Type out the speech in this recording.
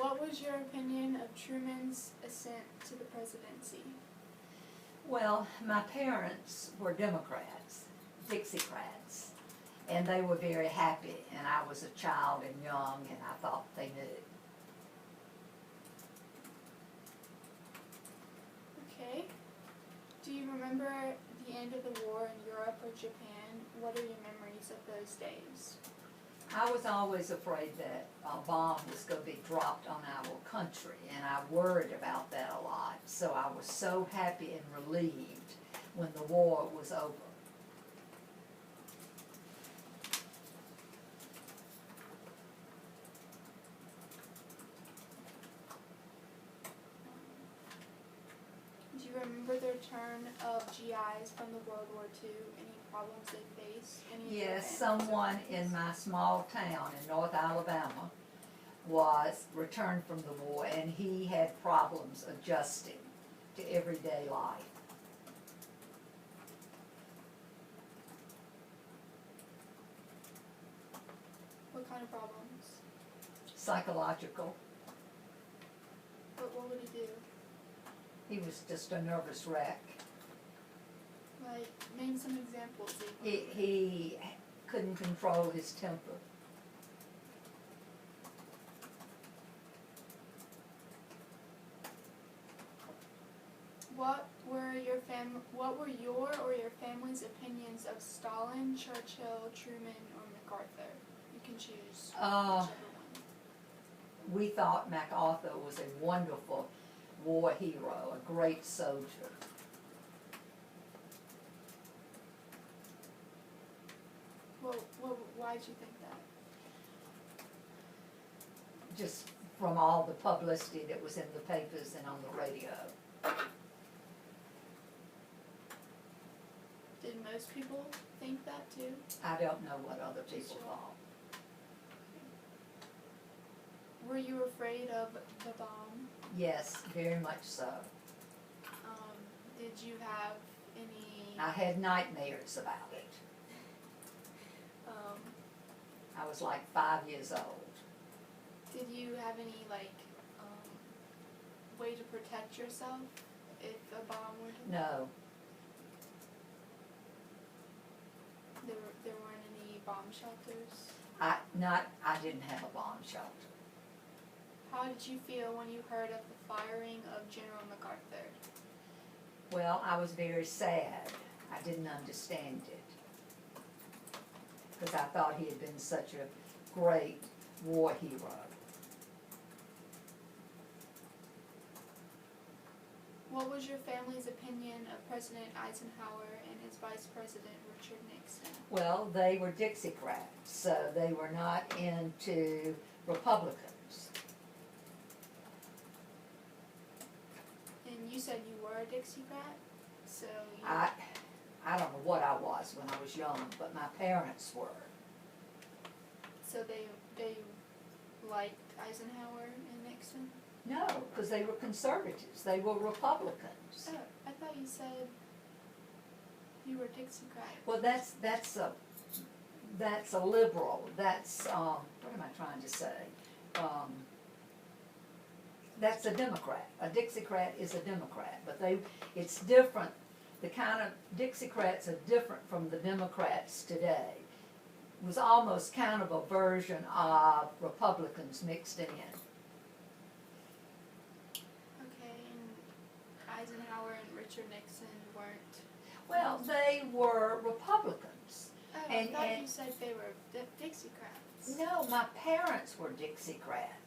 What was your opinion of Truman's ascent to the presidency? Well, my parents were Democrats, Dixiecrats, and they were very happy, and I was a child and young, and I thought they knew. Okay. Do you remember the end of the war in Europe or Japan? What are your memories of those days? I was always afraid that a bomb was going to be dropped on our country, and I worried about that a lot. So I was so happy and relieved when the war was over. Do you remember the return of GIs from the World War II? Any problems they faced? Any of your Yes, families or someone friends? in my small town in North Alabama was returned from the war, and he had problems adjusting to everyday life. What kind of problems? Psychological. What would he do? He was just a nervous wreck. Like, name some examples. He couldn't control his temper. What were your or your family's opinions of Stalin, Churchill, Truman, or MacArthur? You can choose whichever one. We thought MacArthur was a wonderful war hero, a great soldier. Why did you think that? Just from all the publicity that was in the papers and on the radio. Did most people think that too? I don't know what other people thought. Were you afraid of the bomb? Yes, very much so. Did you have any? I had nightmares about it. I was like 5 years old. Did you have any way to protect yourself if a bomb were to? No, There weren't any bomb shelters. I didn't have a bomb shelter. How did you feel when you heard of the firing of General MacArthur? Well, I was very sad. I didn't understand it. Because I thought he had been such a great war hero. What was your family's opinion of President Eisenhower and his Vice President Richard Nixon? Well, they were Dixiecrats, so they were not into Republicans. And you said you were a Dixiecrat, so you, I don't know what I was when I was young, but my parents were. so they liked Eisenhower and Nixon? No, because they were conservatives. They were Republicans. Oh, I thought you said you were Dixiecrat. Well, that's a liberal. That's what am I trying to say? That's a Democrat. A Dixiecrat is a Democrat, but it's different. The kind of Dixiecrats are different from the Democrats today. It was almost kind of a version of Republicans mixed in. Okay, and Eisenhower and Richard Nixon weren't. Well, they were Republicans. Oh, And- I thought and- you said they were Dixiecrats. No, my parents were Dixiecrats.